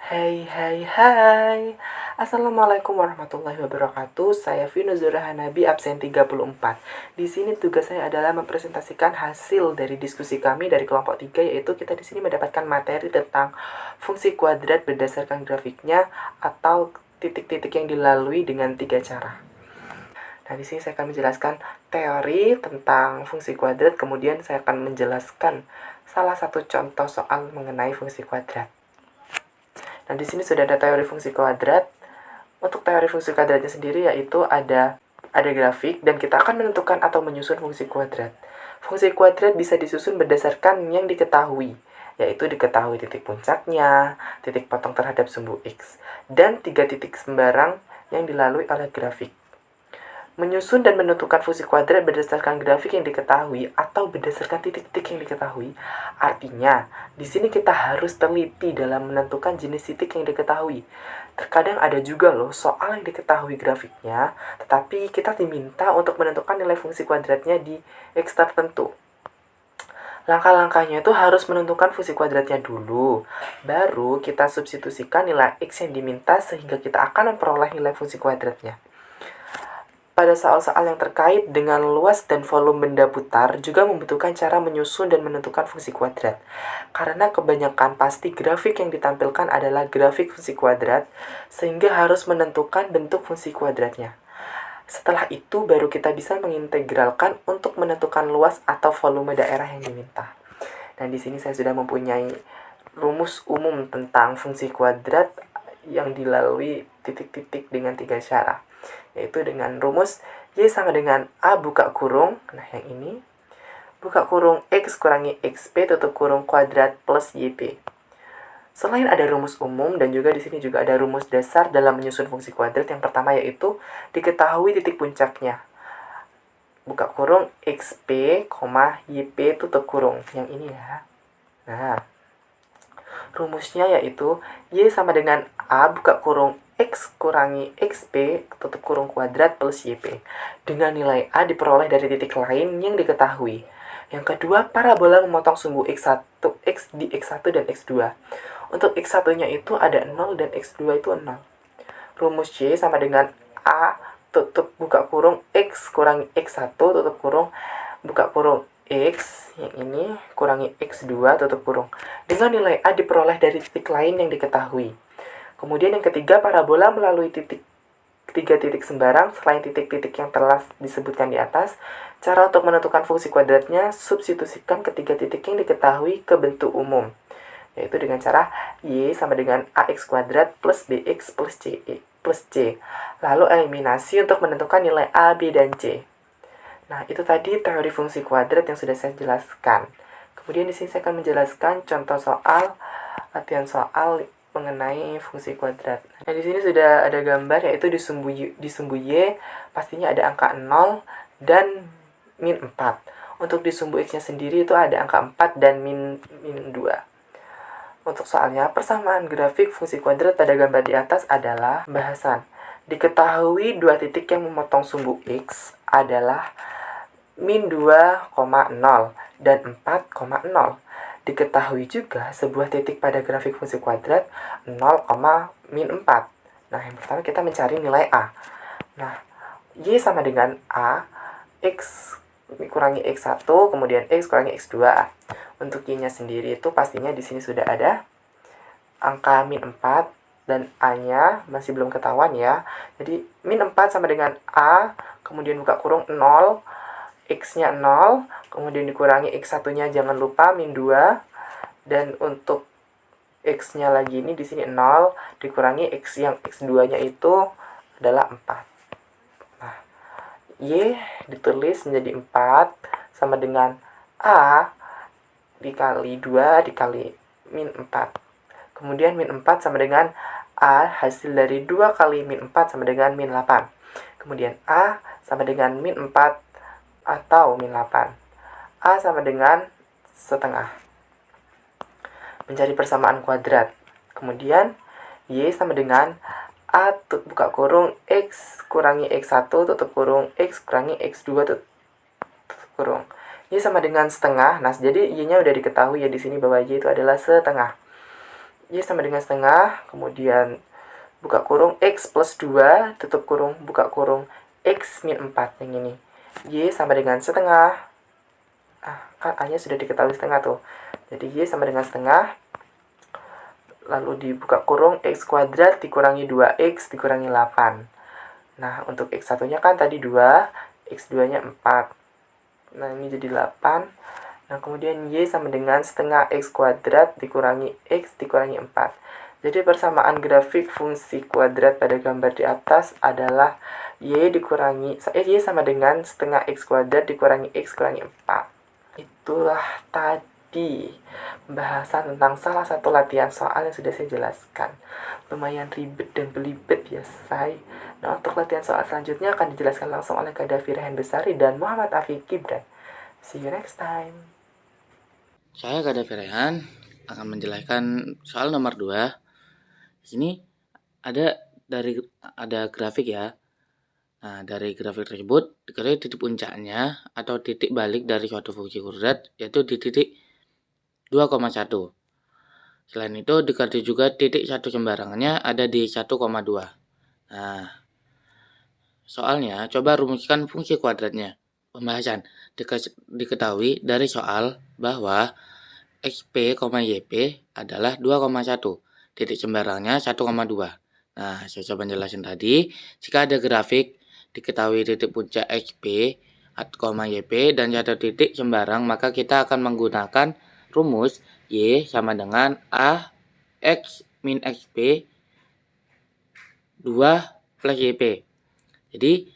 Hai hai hai. Assalamualaikum warahmatullahi wabarakatuh. Saya Vino Zurahanabi, absen 34. Di sini tugas saya adalah mempresentasikan hasil dari diskusi kami dari kelompok 3, yaitu kita di sini mendapatkan materi tentang fungsi kuadrat berdasarkan grafiknya atau titik-titik yang dilalui dengan 3 cara. Nah, di sini saya akan menjelaskan teori tentang fungsi kuadrat, kemudian saya akan menjelaskan salah satu contoh soal mengenai fungsi kuadrat. Nah, di sini sudah ada teori fungsi kuadrat. Untuk teori fungsi kuadratnya sendiri yaitu ada grafik dan kita akan menentukan atau menyusun fungsi kuadrat. Fungsi kuadrat bisa disusun berdasarkan yang diketahui, yaitu diketahui titik puncaknya, titik potong terhadap sumbu X, dan 3 titik sembarang yang dilalui oleh grafik. Menyusun dan menentukan fungsi kuadrat berdasarkan grafik yang diketahui atau berdasarkan titik-titik yang diketahui. Artinya, di sini kita harus teliti dalam menentukan jenis titik yang diketahui. Terkadang ada juga loh soal yang diketahui grafiknya, tetapi kita diminta untuk menentukan nilai fungsi kuadratnya di X tertentu. Langkah-langkahnya itu harus menentukan fungsi kuadratnya dulu. Baru kita substitusikan nilai X yang diminta sehingga kita akan memperoleh nilai fungsi kuadratnya. Pada soal-soal yang terkait dengan luas dan volume benda putar juga membutuhkan cara menyusun dan menentukan fungsi kuadrat. Karena kebanyakan pasti grafik yang ditampilkan adalah grafik fungsi kuadrat, sehingga harus menentukan bentuk fungsi kuadratnya. Setelah itu baru kita bisa mengintegralkan untuk menentukan luas atau volume daerah yang diminta. Dan di sini saya sudah mempunyai rumus umum tentang fungsi kuadrat yang dilalui titik-titik dengan 3 cara, yaitu dengan rumus Y sama dengan A buka kurung, nah yang ini, buka kurung X kurangi XP tutup kurung kuadrat plus YP. Selain ada rumus umum dan juga di sini juga ada rumus dasar dalam menyusun fungsi kuadrat. Yang pertama yaitu diketahui titik puncaknya. Buka kurung XP, YP tutup kurung. Yang ini ya. Nah, rumusnya yaitu Y sama dengan A buka kurung X kurangi XP tutup kurung kuadrat plus YP. Dengan nilai A diperoleh dari titik lain yang diketahui. Yang kedua, parabola memotong sumbu X1, X di X1 dan X2. Untuk X1-nya itu ada 0 dan X2 itu 0. Rumus Y sama dengan A tutup buka kurung X kurangi X1 tutup kurung buka kurung X yang ini kurangi X2 tutup kurung. Dengan nilai A diperoleh dari titik lain yang diketahui. Kemudian yang ketiga, parabola melalui tiga titik sembarang selain titik-titik yang telah disebutkan di atas. Cara untuk menentukan fungsi kuadratnya, substitusikan ketiga titik yang diketahui ke bentuk umum, yaitu dengan cara Y sama dengan AX kuadrat plus BX plus C. Lalu eliminasi untuk menentukan nilai A, B, dan C. Nah, itu tadi teori fungsi kuadrat yang sudah saya jelaskan. Kemudian di sini saya akan menjelaskan contoh soal, latihan soal mengenai fungsi kuadrat. Nah, di sini sudah ada gambar yaitu di sumbu Y pastinya ada angka 0 dan min 4. Untuk di sumbu X-nya sendiri itu ada angka 4 dan min 2. Untuk soalnya, persamaan grafik fungsi kuadrat pada gambar di atas adalah bahasan. Diketahui dua titik yang memotong sumbu X adalah min 2,0 dan 4,0. Diketahui juga sebuah titik pada grafik fungsi kuadrat 0, min 4. Nah, yang pertama kita mencari nilai A. Nah, Y sama dengan A, X kurangi X1, kemudian X kurangi X2. Untuk Y-nya sendiri itu pastinya di sini sudah ada angka min 4 dan A-nya masih belum ketahuan ya. Jadi min 4 sama dengan A, kemudian buka kurung 0, X-nya 0, kemudian dikurangi X1-nya jangan lupa min 2, dan untuk X-nya lagi ini di sini 0, dikurangi X yang X2-nya itu adalah 4. Nah, Y ditulis menjadi 4 sama dengan A dikali 2 dikali min 4. Kemudian min 4 sama dengan A hasil dari 2 kali min 4 sama dengan min 8. Kemudian A sama dengan min 4 atau min 8. A sama dengan setengah. Mencari persamaan kuadrat. Kemudian Y sama dengan A buka kurung X kurangi X1 tutup kurung X kurangi X2 tutup kurung. Y sama dengan setengah. Nah, jadi Y-nya udah diketahui ya di sini bahwa Y itu adalah setengah. Y sama dengan setengah, kemudian buka kurung X plus 2, tutup kurung, buka kurung X min 4 yang ini. Y sama dengan setengah. Kan A-nya sudah diketahui setengah tuh. Jadi Y sama dengan setengah. Lalu dibuka kurung X kuadrat dikurangi 2X dikurangi 8. Nah, untuk X1-nya kan tadi 2, X2-nya 4. Nah, ini jadi 8. Nah, kemudian Y sama dengan setengah X kuadrat dikurangi X dikurangi 4. Jadi persamaan grafik fungsi kuadrat pada gambar di atas adalah Y sama dengan setengah X kuadrat dikurangi X kurangi 4. Itulah tadi pembahasan tentang salah satu latihan soal yang sudah saya jelaskan. Lumayan ribet dan belibet ya, say. Nah, untuk latihan soal selanjutnya akan dijelaskan langsung oleh Kak Davi Rehan Besari dan Muhammad Afiq Gibran. See you next time. Saya Kak Davi Rehan akan menjelaskan soal nomor 2. Di sini ada grafik ya. Nah, dari grafik tersebut diketahui titik puncaknya atau titik balik dari suatu fungsi kuadrat yaitu di titik 2,1. Selain itu diketahui juga titik satu sembarangannya ada di 1,2. Nah, soalnya coba rumuskan fungsi kuadratnya. Pembahasan diketahui dari soal bahwa XP, YP adalah 2,1. Titik sembarangnya 1,2. Nah, saya coba jelasin tadi. Jika ada grafik, diketahui titik puncak XP, YP, dan satu titik sembarang, maka kita akan menggunakan rumus Y sama dengan A X min XP 2 plus YP. Jadi,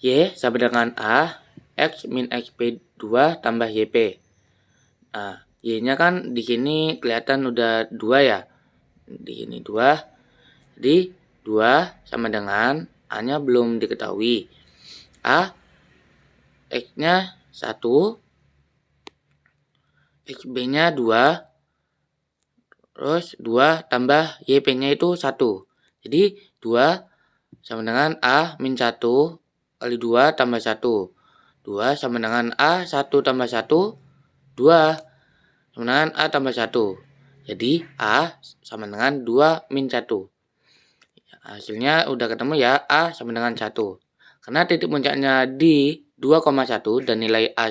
Y sama dengan A X min XP 2 tambah YP. Nah, Y-nya kan di sini kelihatan udah 2 ya. Di sini 2. Jadi 2 sama dengan A-nya belum diketahui. A X-nya 1, XB-nya 2, terus 2 tambah YP-nya itu 1. Jadi 2 sama dengan A min 1 kali 2 tambah 1. 2 sama dengan A 1 tambah 1, 2 sama dengan A tambah 1. Jadi A sama dengan 2 min 1. Hasilnya udah ketemu ya, A sama dengan 1. Karena titik puncaknya di 2,1 dan nilai A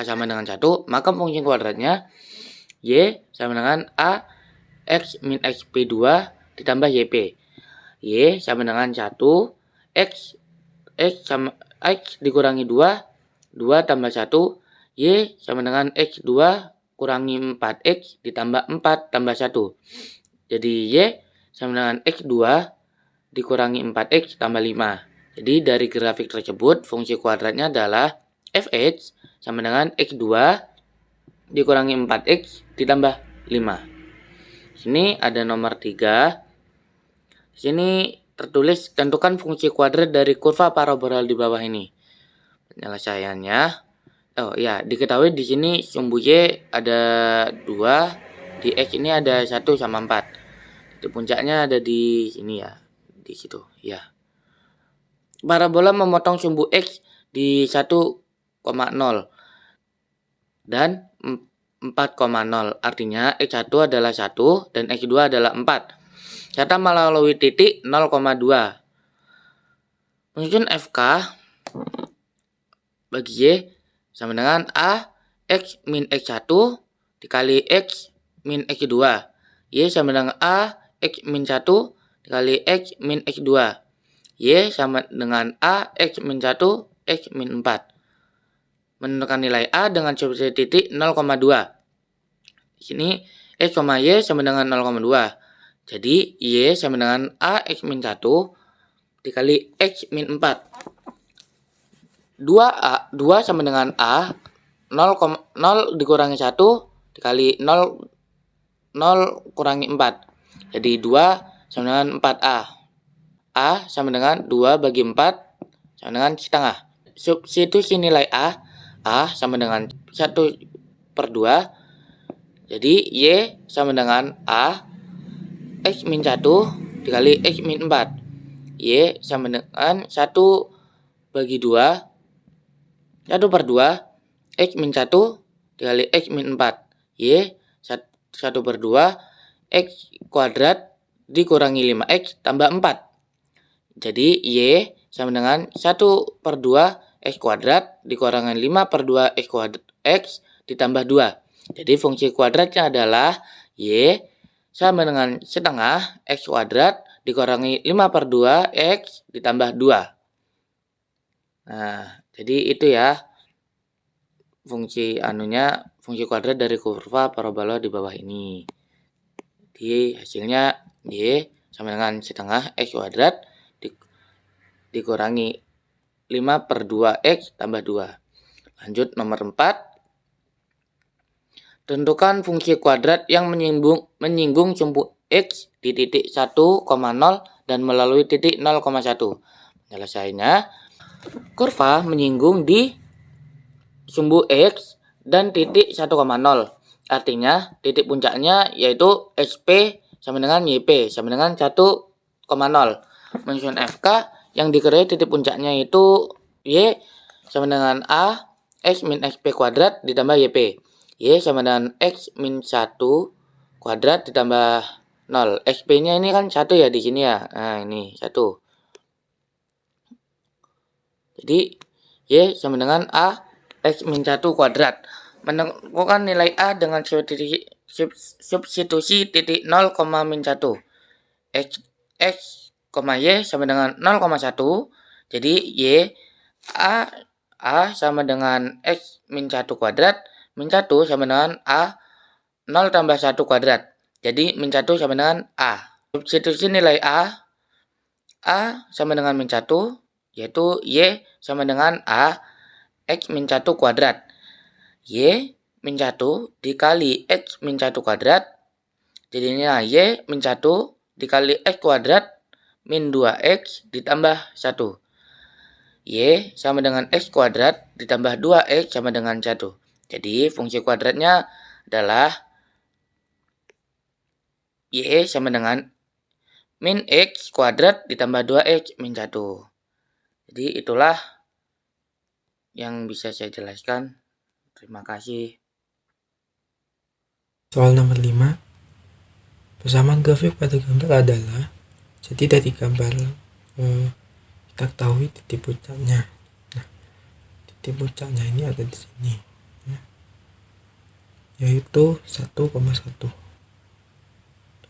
sama dengan 1, maka fungsi kuadratnya Y sama dengan A X min XP2 ditambah YP. Y sama dengan 1, X sama X dikurangi 2, 2 tambah 1, Y sama dengan X2 kurangi 4X ditambah 4 tambah 1. Jadi Y sama dengan X2 dikurangi 4X tambah 5. Jadi dari grafik tersebut fungsi kuadratnya adalah Fx sama dengan X2 dikurangi 4X ditambah 5. Sini ada nomor 3. Di sini tertulis tentukan fungsi kuadrat dari kurva parabola di bawah ini. Penyelesaiannya, diketahui di sini sumbu Y ada 2, di X ini ada 1 sama 4. Di puncaknya ada di sini ya, di situ ya. Parabola memotong sumbu X di 1,0 dan 4,0. Artinya X1 adalah 1 dan X2 adalah 4. Serta melalui titik 0,2. Menyusun FK bagi Y sama dengan A X min X1 dikali X min X2. Y sama dengan A X min 1 dikali X min X2. Y sama dengan A X min 1 X min 4. Menentukan nilai A dengan substitusi titik 0,2. Di sini X, Y sama dengan 0,2. Jadi Y sama dengan A X min 1 dikali X min 4. 2 sama dengan A 0 dikurangi 1 dikali 0 kurangi 4. Jadi 2 sama dengan 4A. A sama dengan 2 bagi 4 sama dengan setengah. Substitusi nilai A sama dengan 1/2. Jadi Y sama dengan A X min 1 dikali X min 4. Y sama dengan 1 bagi 2, 1/2 X min 1 dikali X min 4. Y 1/2 X kuadrat dikurangi 5X tambah 4. Jadi Y sama dengan 1/2 X kuadrat dikurangi 5/2 X ditambah 2. Jadi fungsi kuadratnya adalah Y sama dengan setengah X kuadrat dikurangi 5/2 X ditambah 2. Nah, jadi itu ya fungsi kuadrat dari kurva parabola di bawah ini. Jadi hasilnya Y sama dengan setengah X kuadrat dikurangi 5/2 X tambah 2. Lanjut nomor 4. Tentukan fungsi kuadrat yang menyinggung sumbu X di titik 1,0 dan melalui titik 0,1. Penyelesaiannya, kurva menyinggung di sumbu X dan titik 1,0. Artinya titik puncaknya yaitu SP sama dengan YP sama dengan 1,0. Menyusun FK yang diketahui titik puncaknya itu Y sama dengan A X min XP kuadrat ditambah YP. Y sama dengan X min 1 kuadrat ditambah 0. XP-nya ini kan 1 ya di sini ya. Nah, ini 1. Jadi Y sama dengan A X min 1 kuadrat. Menemukan nilai A dengan substitusi titik 0, min 1. X, Y sama dengan 0,1. Jadi Y A sama dengan X min 1 kuadrat. Min 1 sama dengan A 0 tambah 1 kuadrat. Jadi min 1 sama dengan A. Substitusi nilai A sama dengan min 1, yaitu Y sama dengan A X min 1 kuadrat. Y min 1 dikali X min 1 kuadrat. Jadinya Y min 1 dikali X kuadrat min 2X ditambah 1. Y sama dengan X kuadrat ditambah 2X sama dengan 1. Jadi fungsi kuadratnya adalah Y sama dengan min X kuadrat ditambah 2X min 1. Jadi itulah yang bisa saya jelaskan. Terima kasih. Soal nomor 5. Persamaan grafik pada gambar adalah, jadi dari gambar kita ketahui titik puncaknya. Nah, titik puncaknya ini ada di sini, ya, yaitu 1,1.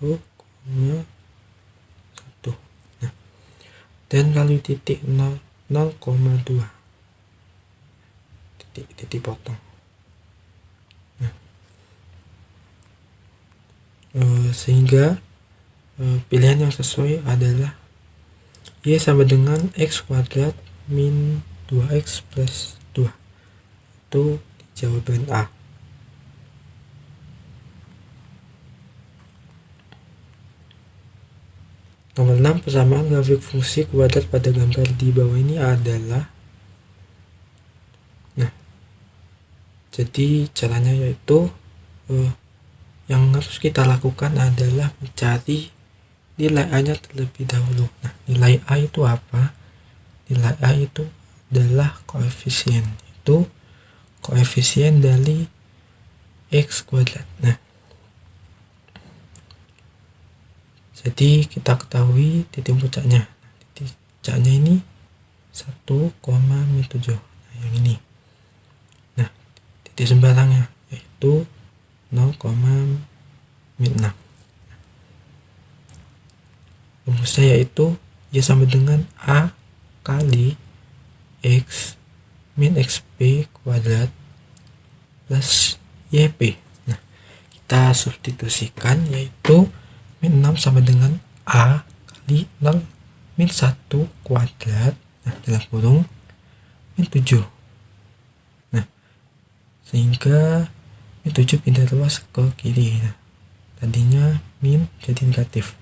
1,1. Nah, dan lalu titik 0,2. Titik potong. Sehingga pilihan yang sesuai adalah Y sama dengan X kuadrat min 2X plus 2. Itu jawaban A. Nomor 6. Persamaan grafik fungsi kuadrat pada gambar di bawah ini adalah, nah, jadi caranya yaitu yang harus kita lakukan adalah mencari nilai A-nya terlebih dahulu. Nah, nilai A itu apa? Nilai A itu adalah koefisien. Itu koefisien dari X kuadrat. Nah, jadi kita ketahui titik puncaknya. Titik puncaknya ini 1,7. Nah, yang ini. Nah, titik sembarangnya yaitu 0,6. Rumusnya yaitu Y sama dengan A kali X min XP kuadrat plus YP. Nah, kita substitusikan yaitu min 6 sama dengan A kali 0 min 1 kuadrat, nah, dalam kurung min 7. Nah, sehingga min 7 pindah luas ke kiri. Nah, tadinya min jadi negatif.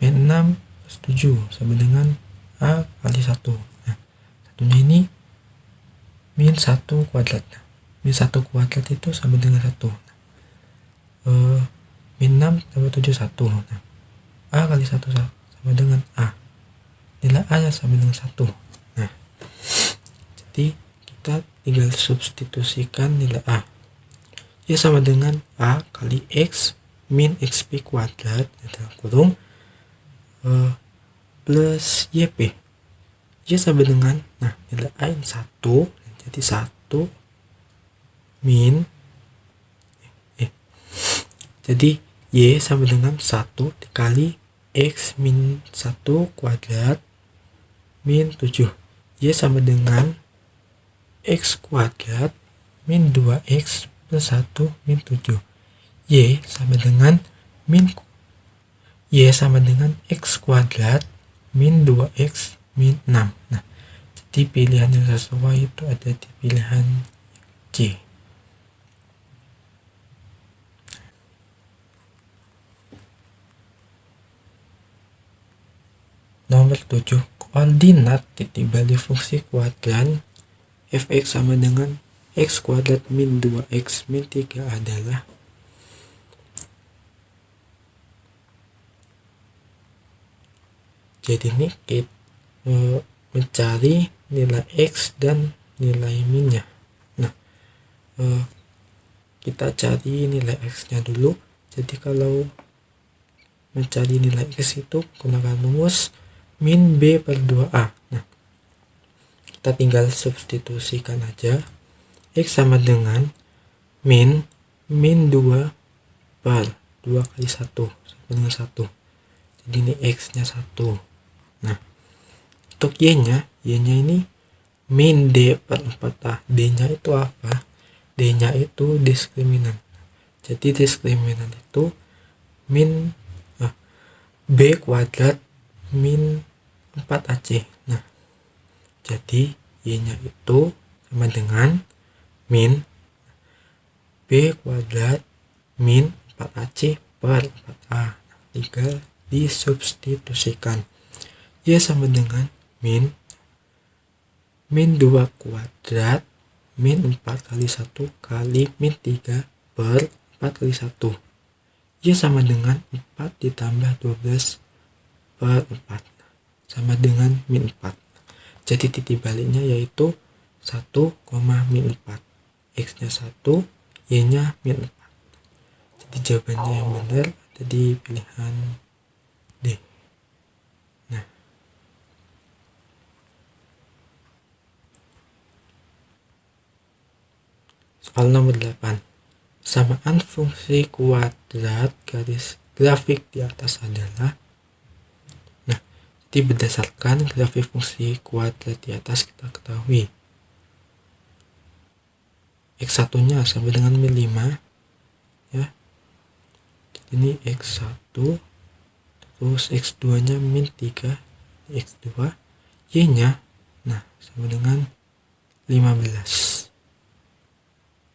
Min 6 plus 7 sama dengan A kali 1. Nah, satunya ini min 1 kuadrat. Nah, min 1 kuadrat itu sama dengan 1. Min 6 tambah 7 1. Nah, A kali 1 sama dengan A. Nilai A nya sama dengan 1. Nah, jadi kita tinggal substitusikan nilai A. Y sama dengan A kali X min XP kuadrat dalam kurung plus YP. Y sama dengan, nah nilai A ini 1, jadi 1 min jadi Y sama dengan 1 dikali X min 1 kuadrat min 7. Y sama dengan X kuadrat min 2X plus 1 min 7. Y sama dengan Y sama dengan X kuadrat min 2X min 6. Nah, jadi pilihan yang sesuai itu ada di pilihan C. Nomor 7. Koordinat titik balik fungsi kuadran fx sama dengan x kuadrat min 2x min 3 adalah jadi ini kita mencari nilai x dan nilai minnya. Nah, kita cari nilai x nya dulu. Jadi kalau mencari nilai x itu gunakan rumus min b per 2a. Nah, kita tinggal substitusikan aja. X sama dengan min 2 per 2 kali 1 sama dengan 1. Jadi ini x nya 1. Nah, untuk y nya ini min d per 4a. D nya itu apa? D nya itu diskriminan. Jadi diskriminan itu min b kuadrat min 4ac. Nah, jadi y nya itu sama dengan min b kuadrat min 4ac per 4a. Tinggal disubstitusikan. Y sama dengan min 2 kuadrat min 4 kali 1 kali min 3 per 4 kali 1. Y sama dengan 4 ditambah 12 per 4 sama dengan min 4. Jadi titik baliknya yaitu 1, min 4. X nya 1, Y nya min 4. Jadi jawabannya yang benar ada di pilihan D. Nah, soal nomor 8. Samaan fungsi kuadrat garis grafik di atas adalah, nah, jadi berdasarkan grafik fungsi kuadrat di atas kita ketahui x1 nya sama dengan min 5 ya. Ini x1 terus x2 nya min 3 x2, y nya nah sama dengan 15.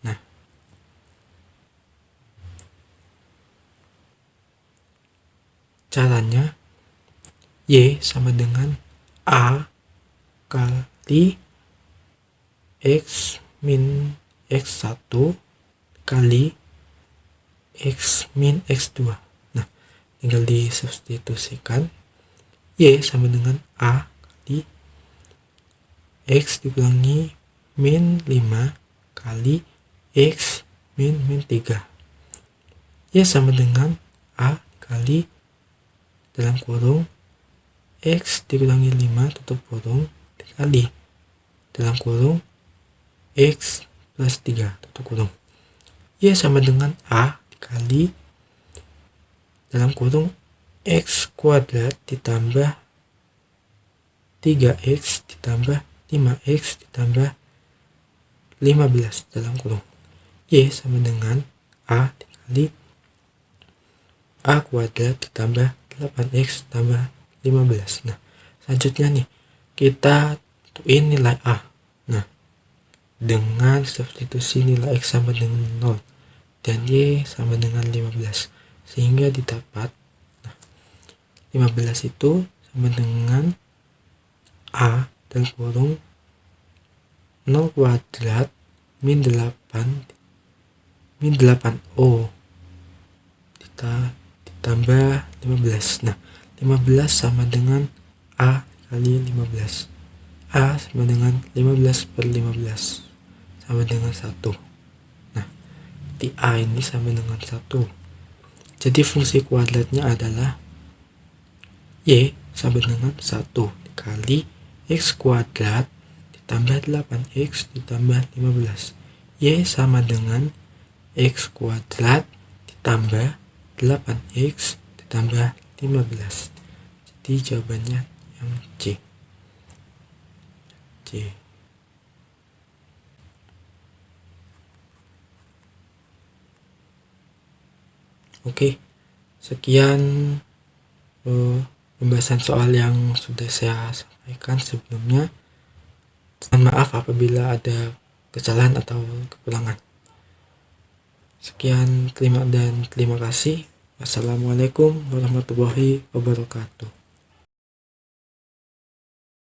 Nah, caranya y sama dengan a kali x min x1 kali x min x2. Nah, tinggal disubstitusikan. Y sama dengan a kali x dikurangi min 5 kali x min 3. Y sama dengan a kali dalam kurung x dikurangi 5 tutup kurung dikali dalam kurung x plus 3 tutup kurung. Y sama dengan a kali dalam kurung x kuadrat ditambah 3x ditambah 5x ditambah 15 dalam kurung. Y sama dengan a dikali a kuadrat ditambah 8x tambah 15. Nah, selanjutnya nih kita tentuin nilai a. Nah, dengan substitusi nilai x sama dengan 0 dan y sama dengan 15, sehingga didapat 15 itu sama dengan a dalam kurung 0 kuadrat min 8o ditambah 15. Nah, 15 sama dengan a kali 15. A sama dengan 15 per 15 sama dengan 1. Nah, di A ini sama dengan 1. Jadi fungsi kuadratnya adalah Y sama dengan 1 dikali X kuadrat ditambah 8X ditambah 15. Y sama dengan X kuadrat ditambah 8X ditambah 15. Jadi jawabannya yang C. Oke, sekian pembahasan soal yang sudah saya sampaikan sebelumnya. Mohon maaf apabila ada kesalahan atau kekurangan. Sekian, terima kasih. Wassalamualaikum warahmatullahi wabarakatuh.